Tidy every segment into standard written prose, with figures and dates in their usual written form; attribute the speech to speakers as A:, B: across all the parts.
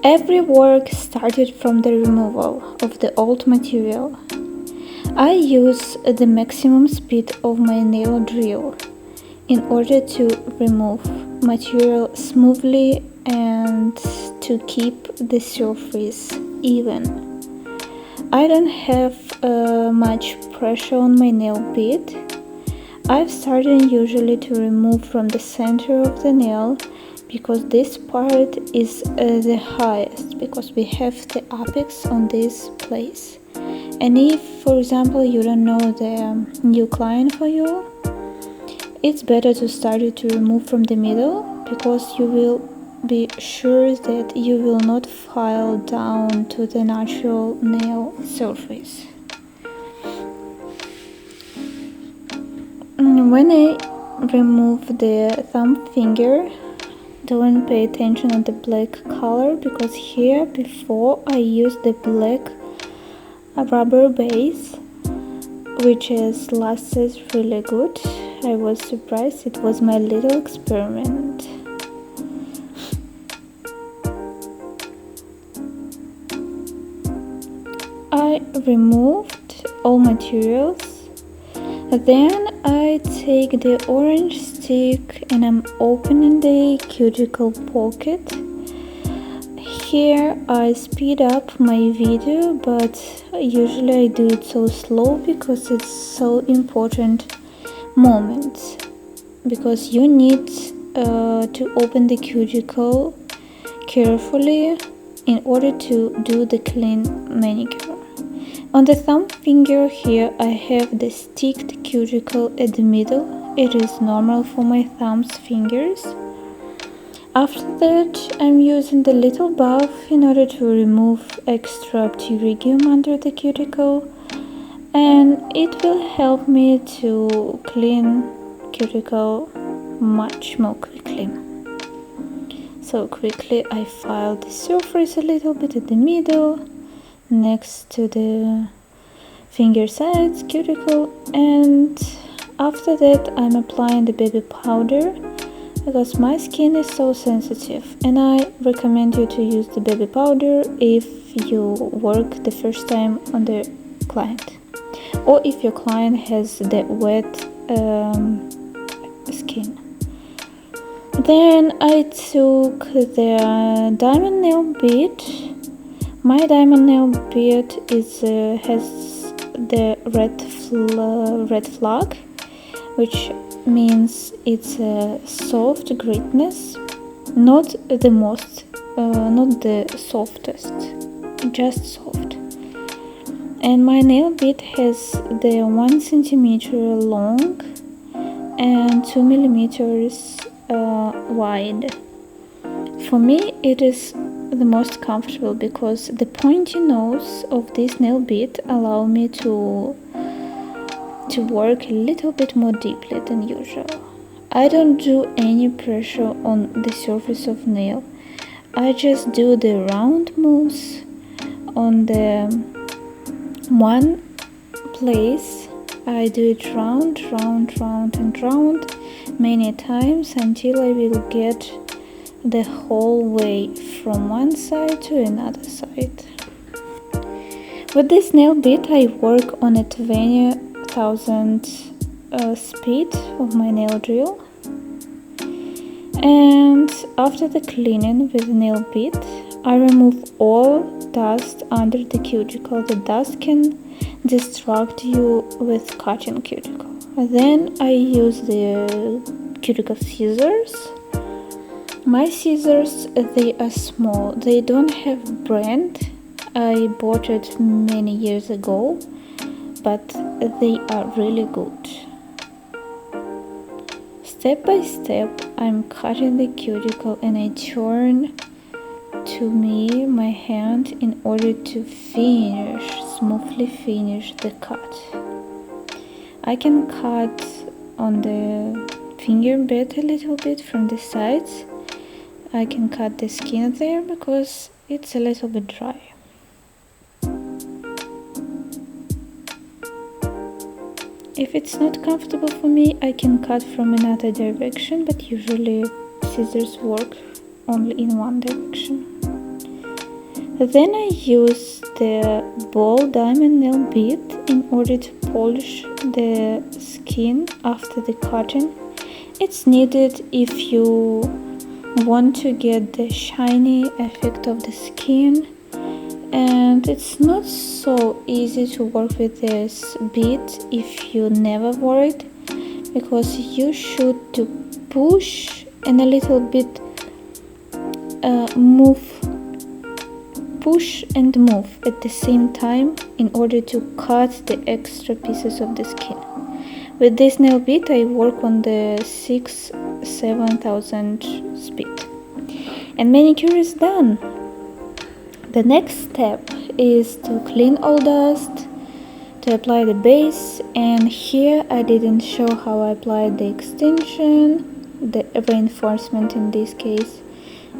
A: Every work started from the removal of the old material. I use the maximum speed of my nail drill in order to remove material smoothly and to keep the surface even. I don't have much pressure on my nail bit. I've started usually to remove from the center of the nail because this part is the highest, because we have the apex on this place. And if, for example, you don't know the new client for you, it's better to start it to remove from the middle, because you will be sure that you will not file down to the natural nail surface. When I remove the thumb finger, don't pay attention on the black color, because here before I used the black rubber base, which has lasted really good. I was surprised. It was my little experiment. I removed all materials. Then I take the orange stick and I'm opening the cuticle pocket. Here I speed up my video, but usually I do it so slow because it's so important moment. Because you need to open the cuticle carefully in order to do the clean manicure. On the thumb finger here I have the sticked cuticle at the middle. It is normal for my thumb's fingers. After that, I'm using the little buff in order to remove extra pterygium under the cuticle, and it will help me to clean cuticle much more quickly. So quickly I file the surface a little bit at the middle, next to the finger sides, cuticle, and after that I'm applying the baby powder, because my skin is so sensitive, and I recommend you to use the baby powder if you work the first time on the client, or if your client has the wet skin. Then I took the diamond nail bit. My diamond nail bit has the red flag, which means it's a soft gritness, not the softest, just soft. And my nail bit has the 1 centimeter long and 2 millimeters wide. For me it is the most comfortable because the pointy nose of this nail bit allow me to work a little bit more deeply than usual. I don't do any pressure on the surface of nail. I just do the round moves on the one place. I do it round and round many times until I will get the whole way from one side to another side. With this nail bit I work on a 20,000 speed of my nail drill, and after the cleaning with the nail bit I remove all dust under the cuticle. The dust can distract you with cutting cuticle. Then I use the cuticle scissors. My scissors, they are small, they don't have brand. I bought it many years ago, but they are really good. Step by step I'm cutting the cuticle and I turn to me my hand in order to smoothly finish the cut. I can cut on the finger bit a little bit from the sides. I can cut the skin there because it's a little bit dry. If it's not comfortable for me, I can cut from another direction, but usually scissors work only in one direction. Then I use the ball diamond nail bit in order to polish the skin after the cutting. It's needed if you want to get the shiny effect of the skin, and it's not so easy to work with this bit if you never wore it, because you should to push and a little bit push and move at the same time in order to cut the extra pieces of the skin. With this nail bit I work on the 6-7,000 speed, and manicure is done. The next step is to clean all dust, to apply the base, and here I didn't show how I applied the extension, the reinforcement in this case,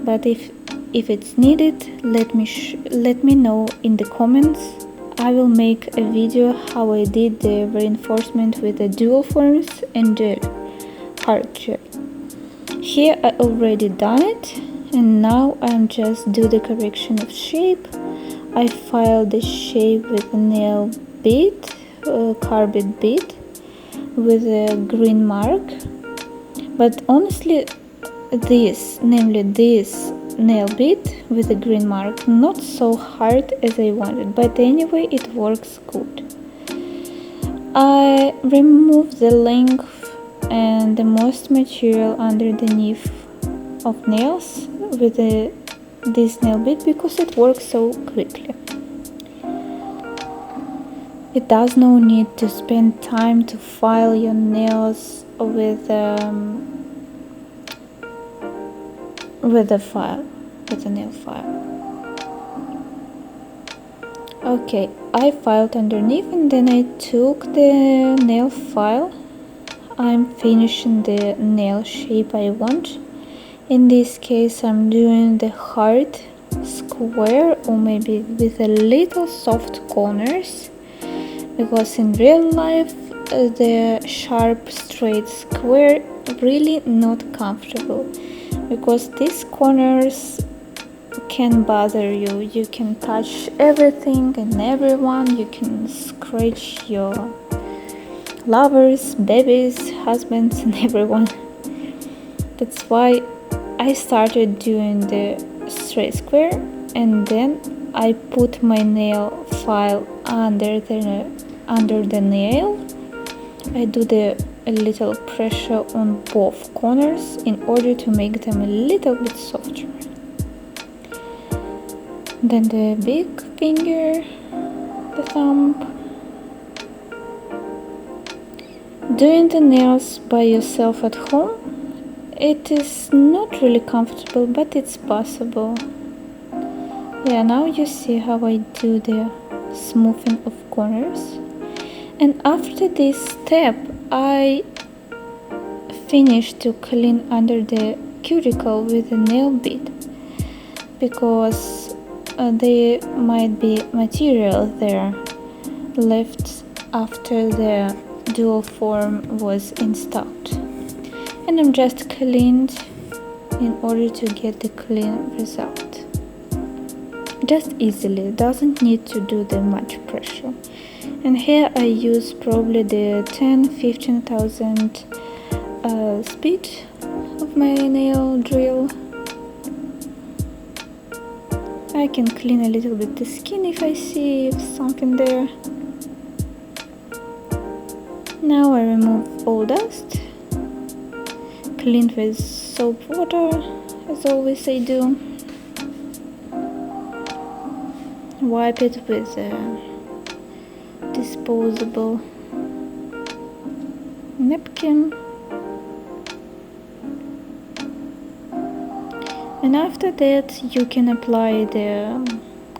A: but if it's needed, let me know in the comments. I will make a video how I did the reinforcement with the dual forms and the hard gel. Here I already done it, and now I'm just do the correction of shape. I file the shape with a nail bit, carbide bit with a green mark, but honestly this nail bit with a green mark not so hard as I wanted, but anyway it works good. I remove the length and the most material underneath of nails with this nail bit because it works so quickly. It does no need to spend time to file your nails with a nail file. Okay, I filed underneath and then I took the nail file. I'm finishing the nail shape I want. In this case I'm doing the hard square, or maybe with a little soft corners, because in real life the sharp straight square really not comfortable, because these corners can bother you. You can touch everything and everyone. You can scratch your lovers, babies, husbands and everyone. That's why I started doing the straight square, and then I put my nail file under the nail. I do a little pressure on both corners in order to make them a little bit softer. Then the big finger, the thumb. Doing the nails by yourself at home, it is not really comfortable, but it's possible. Yeah, now you see how I do the smoothing of corners. And after this step I finish to clean under the cuticle with a nail bit, because there might be material there left after the dual form was installed, and I'm just cleaned in order to get the clean result. Just easily, doesn't need to do the much pressure. And here I use probably the 10-15,000 speed of my nail drill. I can clean a little bit the skin if I see something there. Now I remove all dust, clean with soap water, as always I do. Wipe it with a disposable napkin, and after that you can apply the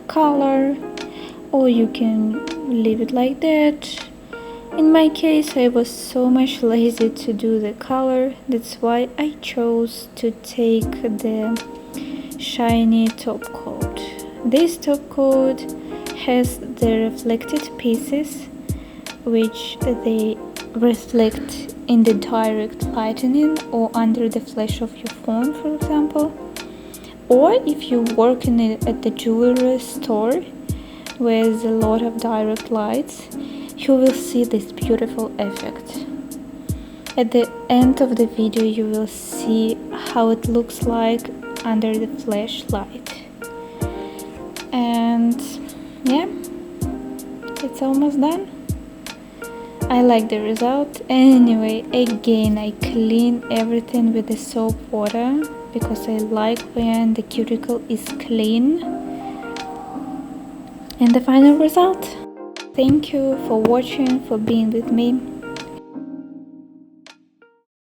A: color, or you can leave it like that. In my case I was so much lazy to do the color, that's why I chose to take the shiny top coat. This top coat has the reflected pieces, which they reflect in the direct lightning or under the flash of your phone, for example. or if you work at the jewelry store with a lot of direct lights, you will see this beautiful effect. At the end of the video you will see how it looks like under the flashlight. And yeah, it's almost done. I like the result. Anyway, again, I clean everything with the soap water because I like when the cuticle is clean. And the final result. Thank you for watching, for being with me.